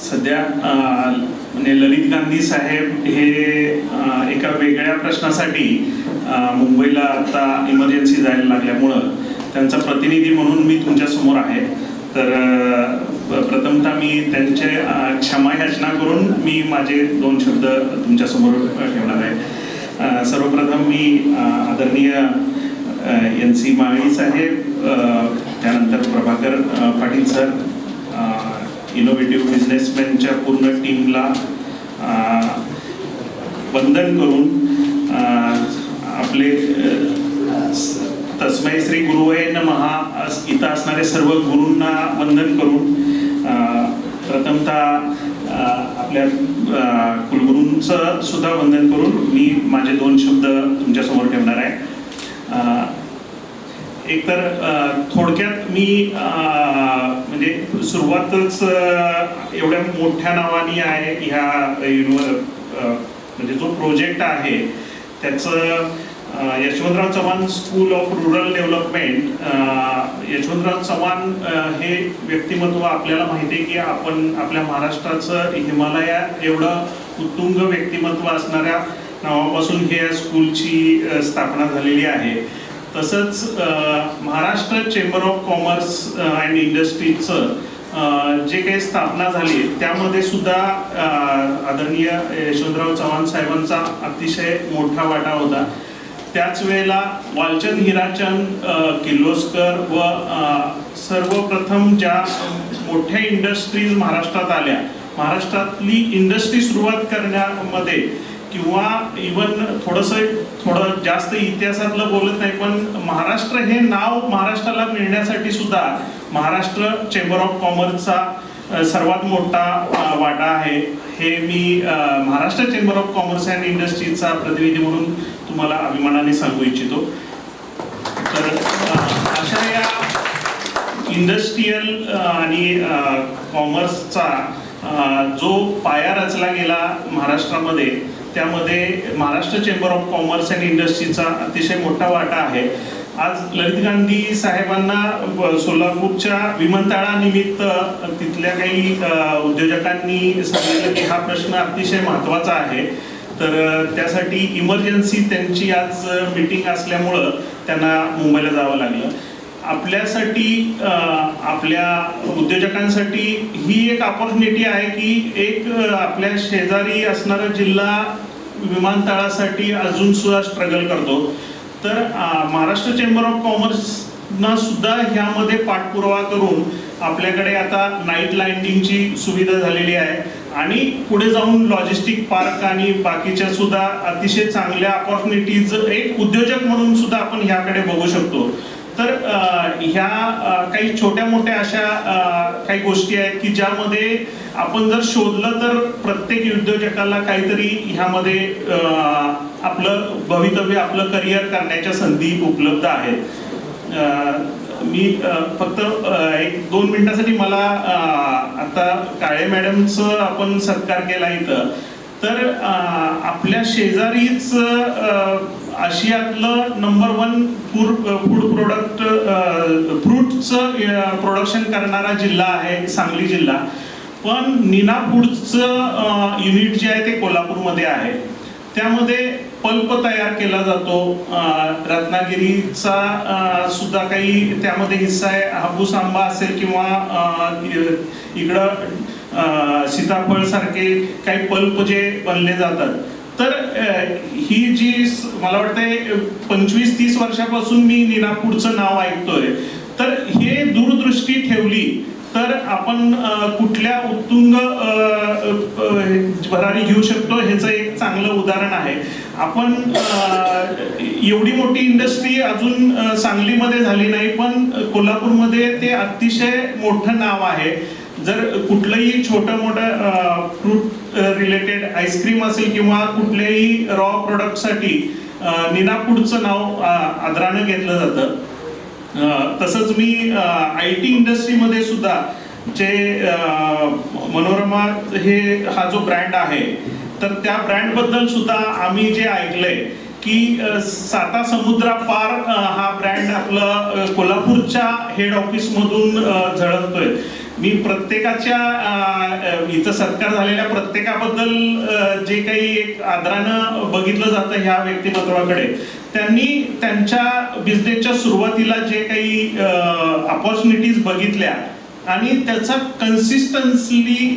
सध्या म्हणजे ललित गांधी साहेब हे एका वेगळ्या प्रश्नासाठी मुंबईला आता इमर्जन्सी जायला लागल्यामुळं त्यांचा प्रतिनिधी म्हणून मी तुमच्यासमोर आहे. तर प्रथमतः मी त्यांचे क्षमा याचना करून मी माझे 2 शब्द तुमच्यासमोर ठेवणार आहे. सर्वप्रथम मी आदरणीय NC माळी साहेब, त्यानंतर प्रभाकर पाटील सर, इनोव्हेटिव्ह बिझनेसमॅनच्या पूर्ण टीमला वंदन करून आपले तस्मै श्री गुरुवे नमः इथं असणारे सर्व गुरूंना वंदन करून प्रथमतः आपल्या कुलगुरूंचं सुद्धा वंदन करून मी माझे 2 शब्द तुमच्यासमोर ठेवणार आहे. एकतर थोडक्यात मी म्हणजे सुरुवातच एवढ्या मोठ्या नावाने आहे ह्या म्हणजे जो प्रोजेक्ट आहे त्याचं Yashwantrao Chavan school of rural development. Yashwantrao Chavan हे व्यक्तिमत्व आपल्याला माहिती आहे की आपण आपल्या महाराष्ट्राचं हिमालया एवढं उत्तुंग व्यक्तिमत्व असणाऱ्या नावापासून हे स्कूलची स्थापना झालेली आहे. तसंच Maharashtra chamber of commerce and इंडस्ट्रीजचं जे काही स्थापना झाली त्यामध्ये सुद्धा आदरणीय यशवंतराव चव्हाण साहेबांचा अतिशय मोठा वाटा होता. त्याच वेळेला वालचंद हिराचंद किर्लोस्कर व सर्वप्रथम ज्या मोठ्या इंडस्ट्रीज महाराष्ट्रात आल्या, महाराष्ट्रातली इंडस्ट्री सुरुवात करण्यामध्ये किंवा इवन थोडं जास्त इतिहासातलं बोलत नाही, पण महाराष्ट्र हे नाव महाराष्ट्राला मिळण्यासाठी सुद्धा महाराष्ट्र चेंबर ऑफ कॉमर्सचा सर्वात मोठा वाटा आहे. हे मी Maharashtra chamber of commerce and इंडस्ट्रीजचा प्रतिनिधी म्हणून तुम्हाला अभिमानाने सांगू इच्छितो. तर अशा या इंडस्ट्रीयल आणि कॉमर्सचा जो पाया रचला गेला महाराष्ट्रामध्ये, त्यामध्ये Maharashtra chamber of commerce and इंडस्ट्रीचा अतिशय मोठा वाटा आहे. आज ललित गांधी साहेबांना सोलापूरच्या विमानतळानिमित्त तिथल्या काही उद्योजकांनी सांगितलं की हा प्रश्न अतिशय महत्त्वाचा आहे. तर त्यासाठी इमर्जन्सी त्यांची आज मीटिंग असल्यामुळं त्यांना मुंबईला जावं लागलं. आपल्यासाठी आपल्या उद्योजकांसाठी ही एक ऑपॉर्च्युनिटी आहे की एक आपल्या शेजारी असणारा जिल्हा विमानतळासाठी अजून सुद्धा स्ट्रगल करतो. तर महाराष्ट्र चेंबर ऑफ कॉमर्सना सुद्धा ह्यामध्ये पाठपुरावा करून आपल्याकडे आता नाईट लँडिंगची सुविधा झालेली आहे आणि पुढे जाऊन लॉजिस्टिक पार्क आणि बाकीच्या सुद्धा अतिशय चांगल्या ऑपॉर्च्युनिटीज एक उद्योजक म्हणून सुद्धा आपण ह्याकडे बघू शकतो. तर ह्या काही छोट्या मोठ्या अशा काही गोष्टी आहेत की ज्यामध्ये आपण जर शोधलं तर प्रत्येक उद्योजकाला काहीतरी ह्यामध्ये आपलं भवितव्य, आपलं करिअर करण्याच्या संधी उपलब्ध आहेत. मी फक्त 1-2 मिनिटासाठी मला आता काळे मॅडमचं आपण सत्कार केला इथं. तर आपल्या शेजारीच आशियातलं नंबर 1 फूड प्रोडक्ट फ्रूटचं प्रोडक्शन करणारा जिल्हा आहे सांगली जिल्हा. पण नीना फूडचं युनिट जे आहे ते कोल्हापूरमध्ये आहे. त्यामध्ये पल्प तयार केला जातो. रत्नागिरीचा सुद्धा काही त्यामध्ये हिस्सा आहे. हापूस आंबा असेल किंवा इकडं सीताफळ सारखे काही पल्प जे बनले जातात. तर ही जी मला वाटतंय 25-30 वर्षापासून मी नीना फूडचं नाव ऐकतोय. तर हे दूरदृष्टी ठेवली तर आपण कुठल्या उत्तुंग भरारी घेऊ शकतो ह्याचं एक चांगलं उदाहरण आहे. आपण एवढी मोठी इंडस्ट्री अजून सांगलीमध्ये झाली नाही, पण कोल्हापूरमध्ये ते अतिशय मोठं नाव आहे. जर कुठलंही छोटं मोठं फ्रूट रिलेटेड आईस्क्रीम असेल किंवा कुठल्याही रॉ प्रोडक्टसाठी नीना फूडचं नाव आदरानं घेतलं जातं. तसंच मी IT इंडस्ट्रीमध्ये सुद्धा जे मनोरमा हा जो ब्रँड आहे तर त्या ब्रँडबद्दल सुद्धा आम्ही जे ऐकलंय की 7 समुद्रापार हा ब्रँड आपलं कोल्हापूरच्या हेड ऑफिसमधून झळकतोय. मी प्रत्येकाच्या इथं सत्कार झालेल्या प्रत्येकाबद्दल जे काही एक आदरानं बघितलं जातं ह्या व्यक्तिमत्वाकडे, त्यांनी त्यांच्या बिझनेसच्या सुरुवातीला जे काही अपॉर्च्युनिटीज बघितल्या आणि त्याचा कन्सिस्टन्सली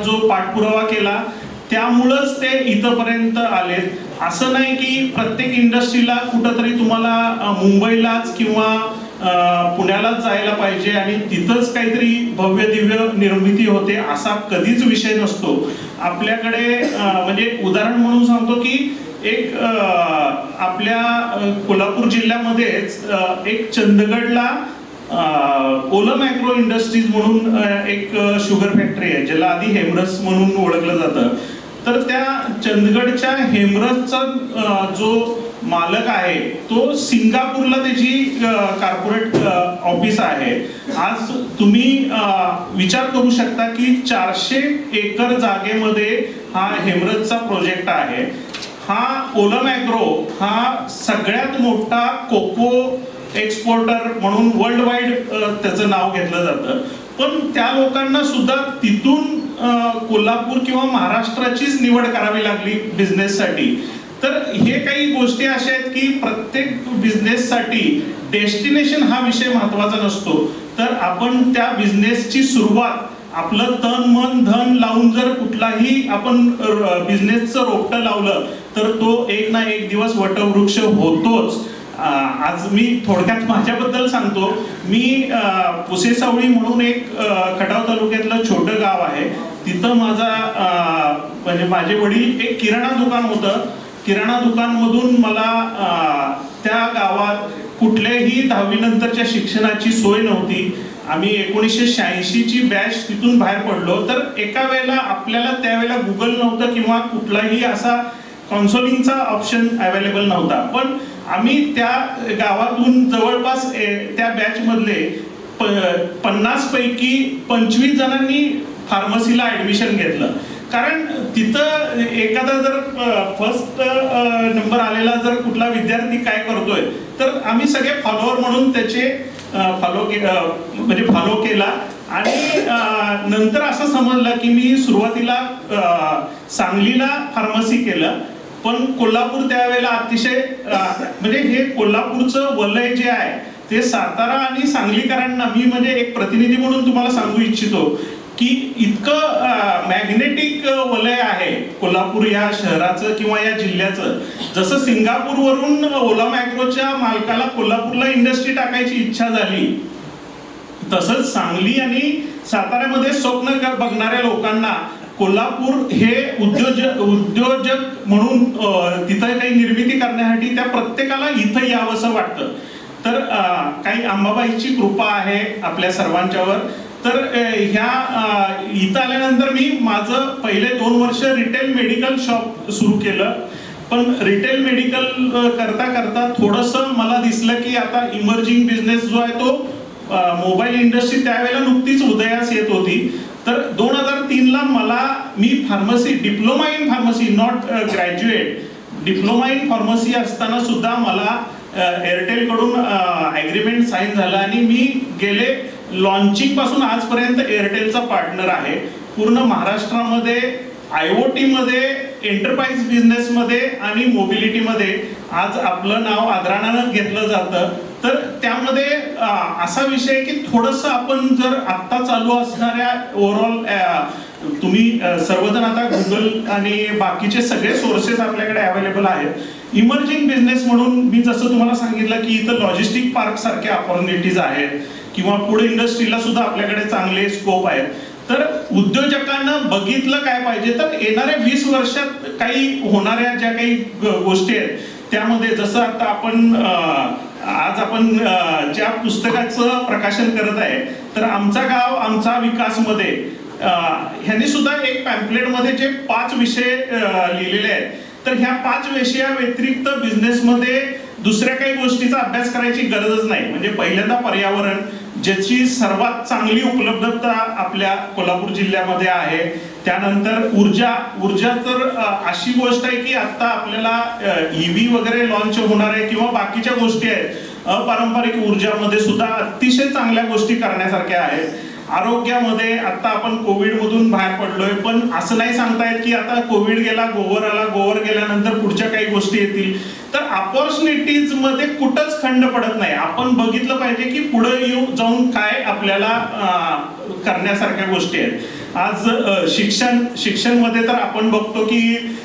जो पाठपुरावा केला, त्यामुळंच ते इथपर्यंत आलेत. असं नाही की प्रत्येक इंडस्ट्रीला कुठंतरी तुम्हाला मुंबईलाच किंवा पुण्यालाच जायला पाहिजे आणि तिथंच काहीतरी भव्य दिव्य निर्मिती होते, असा कधीच विषय नसतो. आपल्याकडे म्हणजे उदाहरण म्हणून सांगतो की एक आपल्या कोल्हापूर जिल्ह्यामध्येच एक चंदगडला ओलम ॲग्रो इंडस्ट्रीज म्हणून एक शुगर फॅक्टरी आहे, ज्याला आधी हेमरस म्हणून ओळखलं जातं. तर त्या चंदगडच्या हेमरसचा जो मालक आहे तो सिंगापूरला त्याची कॉर्पोरेट ऑफिस आहे. आज तुम्ही विचार करू शकता की 400 एकर जागेमध्ये हा हेमरसचा प्रोजेक्ट आहे. हा ओलम ॲग्रो हा सगळ्यात मोठा कोको एक्सपोर्टर म्हणून वर्ल्ड वाईड त्याचं नाव घेतलं जातं. पण त्या लोकांना सुद्धा तिथून कोल्हापूर किंवा महाराष्ट्राचीच निवड करावी लागली बिझनेससाठी. तर हे काही गोष्टी अशा आहेत की प्रत्येक बिझनेससाठी डेस्टिनेशन हा विषय महत्वाचा नसतो, तर आपण त्या बिझनेसची सुरुवात आपलं तन मन धन लावून जर कुठलाही आपण बिझनेसचं रोपटं लावलं तर तो एक ना एक दिवस वटवृक्ष होतोच. आज मी थोडक्यात माझ्याबद्दल सांगतो. मी पुसेसावळी म्हणून एक खटाव तालुक्यातलं छोटं गाव आहे. तिथं म्हणजे माझे वडील एक किराणा दुकान होतं. किराणा दुकानमधून मला त्या गावात कुठल्याही 10वी नंतरच्या शिक्षणाची सोय नव्हती. आम्ही 1986 ची बॅच तिथून बाहेर पडलो. तर एका वेळेला आपल्याला त्यावेळेला गुगल नव्हतं किंवा कुठलाही असा काउन्सिलिंगचा ऑप्शन अवेलेबल नव्हता. पण आम्ही त्या गावातून जवळपास त्या बॅच मधले 50 पैकी 25 जणांनी फार्मसीला ऍडमिशन घेतलं. कारण तिथं एखादा जर फर्स्ट नंबर आलेला जर कुठला विद्यार्थी काय करतोय तर आम्ही सगळे फॉलोअर म्हणून त्याचे फॉलो केला. आणि नंतर असं समजलं की मी सुरुवातीला सांगलीला फार्मसी केलं, पण कोल्हापूर त्यावेळेला अतिशय म्हणजे हे कोल्हापूरचं वलय जे आहे ते सातारा आणि सांगलीकरांना मी म्हणजे एक प्रतिनिधी म्हणून तुम्हाला सांगू इच्छितो की इतकं मॅग्नेटिक वलय आहे कोल्हापूर या शहराचं किंवा या जिल्ह्याचं. जसं सिंगापूरवरून ओलम ॲग्रोच्या मालकाला कोल्हापूरला इंडस्ट्री टाकायची इच्छा झाली, तसंच सांगली आणि साताऱ्यामध्ये स्वप्न बघणाऱ्या लोकांना कोल्हापूर हे उद्योजक म्हणून तिथं काही निर्मिती करण्यासाठी त्या प्रत्येकाला इथं यावंसं वाटतं. तर काही अंबाबाईची कृपा आहे आपल्या सर्वांच्यावर. तर ह्या इथं आल्यानंतर मी माझं पहिले 2 वर्ष रिटेल मेडिकल शॉप सुरू केलं. पण रिटेल मेडिकल करता करता थोडंसं मला दिसलं की आता इमर्जिंग बिझनेस जो आहे तो मोबाईल इंडस्ट्री त्यावेळेला नुकतीच उदयास येत होती. तर 2003ला मी pharmacy diploma in pharmacy not graduate diploma in pharmacy असताना सुद्धा मला एअरटेल कडून ॲग्रीमेंट साईन झालं आणि मी गेले लॉन्चिंग पासून आजपर्यंत एअरटेलचा पार्टनर आहे. पूर्ण महाराष्ट्रामध्ये IoT मध्ये, एंटरप्राइज बिझनेस मध्ये आणि मोबिलिटी मध्ये आज आपलं नाव आदरानं घेतलं जातं. तर त्यामध्ये असा विषय की थोडंसं आपण जर आत्ता चालू असणाऱ्या ओव्हरऑल तुम्ही सर्वजण आता गुगल आणि बाकीचे सगळे सोर्सेस आपल्याकडे अवेलेबल आहेत. इमर्जिंग बिझनेस म्हणून मी जसं तुम्हाला सांगितलं की इथं लॉजिस्टिक पार्क सारख्या ऑपॉर्च्युनिटीज आहेत किंवा फूड इंडस्ट्रीला सुद्धा आपल्याकडे चांगले स्कोप आहेत. तर उद्योजकांना बघितलं काय पाहिजे तर येणाऱ्या 20 वर्षात काही होणाऱ्या ज्या काही गोष्टी आहेत त्यामध्ये जसं आता आज आपण ज्या पुस्तकाचं प्रकाशन करत आहे तर आमचा गाव आमचा विकास मध्ये ह्यांनी सुद्धा एक पॅम्पलेट मध्ये जे 5 विषय लिहिलेले आहेत. तर ह्या 5 विषया व्यतिरिक्त बिझनेसमध्ये दुसऱ्या काही गोष्टीचा अभ्यास करायची गरजच नाही. म्हणजे पहिल्यांदा पर्यावरण, ज्याची सर्वात चांगली उपलब्धता आपल्या कोल्हापूर जिल्ह्यामध्ये आहे. त्यानंतर ऊर्जा तर अशी गोष्ट आहे की आता आपल्याला EV वगैरे लॉन्च होणार आहे किंवा बाकीच्या गोष्टी आहेत. अपारंपरिक ऊर्जामध्ये सुद्धा अतिशय चांगल्या गोष्टी करण्यासारख्या आहेत. आरोग्यामध्ये आता आपण कोविडमधून बाहेर पडलोय, पण असं नाही सांगतायत की आता कोविड गेला, गोवर आला, गोवर गेल्यानंतर पुढच्या काही गोष्टी येतील. तर अपॉर्च्युनिटीज मध्ये कुठंच खंड पडत नाही. आपण बघितलं पाहिजे की पुढे जाऊन काय आपल्याला करण्यासारख्या गोष्टी आहेत. आज शिक्षण मध्ये तर आपण बघतो की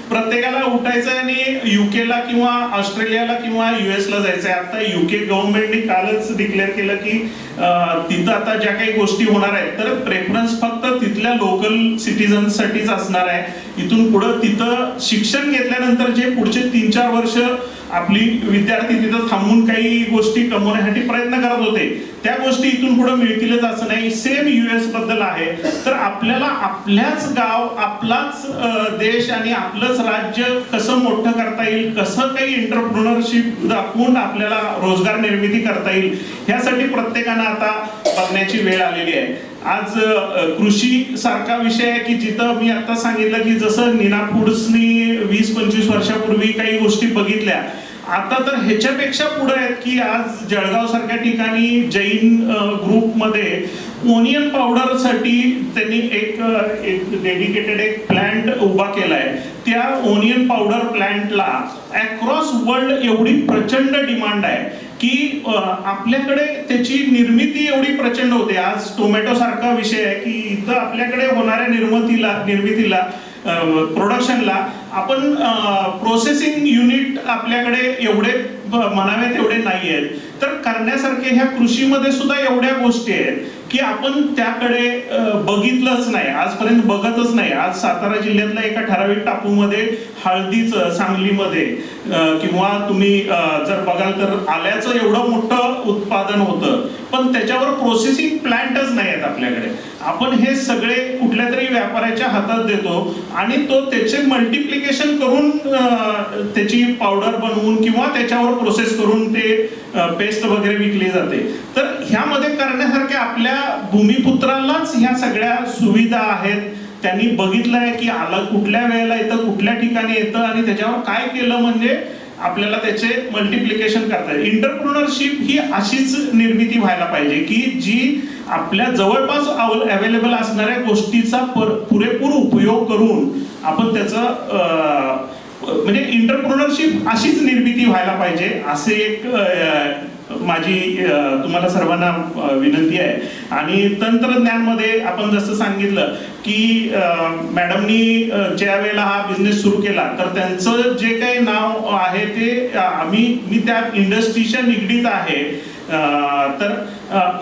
प्रत्येकाला उठायचं आणि युकेला किंवा ऑस्ट्रेलियाला किंवा US ला जायचंय. आता UK गव्हर्नमेंटने कालच डिक्लेअर केलं की तिथं आता ज्या काही गोष्टी होणार आहेत तर प्रेफरन्स फक्त तिथल्या लोकल सिटीजन्ससाठीच असणार आहे. इथून पुढं तिथं शिक्षण घेतल्यानंतर जे पुढचे 3-4 वर्ष आपली विद्यार्थी तिथं थांबून काही गोष्टी कमवण्यासाठी प्रयत्न करत होते, त्या गोष्टी इथून पुढे मिळतीलच असं नाही. सेम US बद्दल आहे. तर आपल्याला आपल्याच गाव, आपलाच देश आणि आपलंच राज्य कसं मोठं करता येईल, कसं काही एंटरप्रेन्योरशिप दाखवून आपल्याला रोजगार निर्मिती करता येईल, ह्यासाठी प्रत्येकानं आता बघण्याची वेळ आलेली आहे. आज कृषी सारखा विषय आहे की जिथं मी आता सांगितलं की जसं नीना फूड्सनी 20-25 वर्षापूर्वी काही गोष्टी बघितल्या, आता तर ह्याच्यापेक्षा पुढे आहेत की आज जळगाव सारख्या ठिकाणी जैन ग्रुपमध्ये ओनियन पावडर साठी त्यांनी एक डेडिकेटेड एक प्लांट उभा केलाय. त्या ओनियन पावडर प्लांटला अक्रॉस वर्ल्ड एवढी प्रचंड डिमांड आहे की आपल्याकडे त्याची निर्मिती एवढी प्रचंड होते. आज टोमॅटो सारखा विषय आहे की इथं आपल्याकडे होणाऱ्या निर्मितीला प्रोडक्शनला आपण प्रोसेसिंग युनिट आपल्याकडे एवढे म्हणावे तेवढे नाही आहेत. तर करण्यासारखे ह्या कृषीमध्ये सुद्धा एवढ्या गोष्टी आहेत की आपण त्याकडे बघितलंच नाही, आजपर्यंत बघतच नाही. आज सातारा जिल्ह्यातल्या एका ठराविक टापूमध्ये हळदीचं, सांगलीमध्ये किंवा तुम्ही जर बघाल तर आल्याचं एवढं मोठं उत्पादन होतं, पण त्याच्यावर प्रोसेसिंग प्लांटच नाही आहेत आपल्याकडे. आपण हे सगळे कुठल्या तरी व्यापाऱ्याच्या हातात देतो आणि तो त्याचे मल्टिप्लिकेशन करून त्याची पावडर बनवून किंवा त्याच्यावर प्रोसेस करून ते पेस्ट वगैरे विकली जाते. तर ह्यामध्ये करण्यासारख्या आपल्या भूमिपुत्रालाच ह्या सगळ्या सुविधा आहेत. त्यांनी बघितलंय की आलं कुठल्या वेळेला येतं, कुठल्या ठिकाणी येतं आणि त्याच्यावर काय केलं म्हणजे आपल्याला त्याचे मल्टिप्लिकेशन करता येईल. एंटरप्रेन्योरशिप ही अशीच निर्मिती व्हायला पाहिजे की जी आपल्या जवळपास अवेलेबल असणाऱ्या गोष्टीचा पुरेपूर उपयोग करून आपण त्याचं म्हणजे एंटरप्रेन्योरशिप अशीच निर्मिती व्हायला पाहिजे. असे एक माझी तुम्हाला सर्वांना विनंती आहे. आणि तंत्रज्ञानमध्ये आपण जसं सांगितलं की मॅडमनी ज्या वेळेला हा बिझनेस सुरू केला तर त्यांचं जे काही नाव आहे ते मी त्या इंडस्ट्रीच्या निगडीत आहे. तर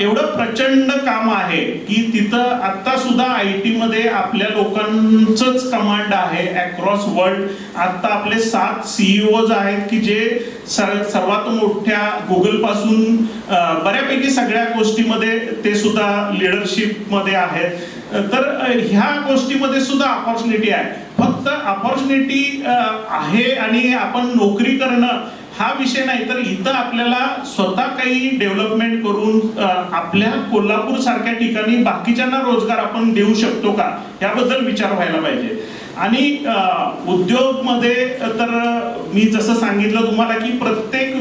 एवढं प्रचंड काम आहे की तिथं आता सुद्धा IT मध्ये आपल्या लोकांचंच कमांड आहे अक्रॉस वर्ल्ड. आता आपले 7 CEOज आहेत की जे सर्वात मोठ्या गुगल पासून बऱ्यापैकी सगळ्या गोष्टीमध्ये ते सुद्धा लिडरशिप मध्ये आहेत. तर ह्या गोष्टीमध्ये सुद्धा अपॉर्च्युनिटी आहे. फक्त अपॉर्च्युनिटी आहे आणि आपण नोकरी करणं हा विषय नाही, तर इथं आपल्याला स्वतः काही डेव्हलपमेंट करून आपल्या कोल्हापूर सारख्या ठिकाणी बाकीच्यांना रोजगार आपण देऊ शकतो का याबद्दल विचार व्हायला पाहिजे. आणि उद्योग मध्ये तर मी जसं सांगितलं तुम्हाला की प्रत्येक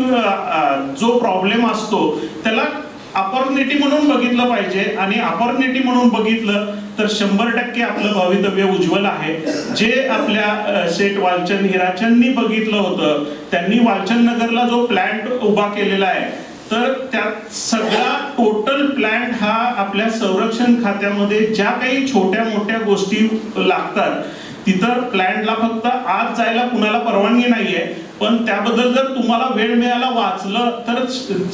जो प्रॉब्लेम असतो त्याला अपॉर्च्युनिटी म्हणून बघितलं पाहिजे. आणि अपॉर्च्युनिटी म्हणून बघितलं तर 100% आपलं भवितव्य उज्ज्वल आहे. जे आपल्या शेठ वालचंद हिराचंदनी बघितलं होतं, त्यांनी वालचंद नगरला जो प्लांट उभा केलेला आहे तर त्यात सगळा टोटल प्लांट हा आपल्या संरक्षण खात्यामध्ये ज्या काही छोट्या मोठ्या गोष्टी लागतात तिथं प्लांटला फक्त आत जायला कुणाला परवानगी नाहीये. पण त्याबद्दल जर तुम्हाला वेळ मिळाला वाचलं तर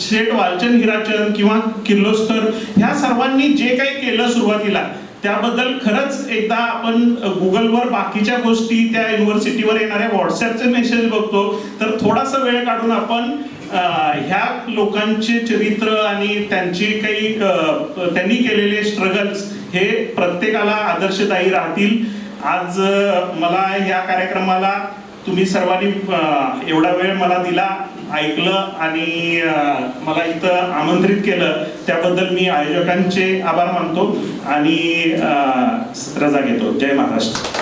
शेठ वालचंद हिराचंद किंवा किर्लोस्कर ह्या सर्वांनी जे काही केलं सुरुवातीला त्याबद्दल खरंच एकदा आपण गुगलवर बाकीच्या गोष्टी त्या युनिव्हर्सिटीवर येणाऱ्या व्हॉट्सअपचे मेसेज बघतो तर थोडासा वेळ काढून आपण ह्या लोकांचे चरित्र आणि त्यांची काही त्यांनी केलेले स्ट्रगल्स हे प्रत्येकाला आदर्शदायी राहतील. आज मला या कार्यक्रमाला तुम्ही सर्वांनी एवढा वेळ मला दिला, ऐकलं आणि मला इथं आमंत्रित केलं त्याबद्दल मी आयोजकांचे आभार मानतो आणि रजा घेतो. जय महाराष्ट्र.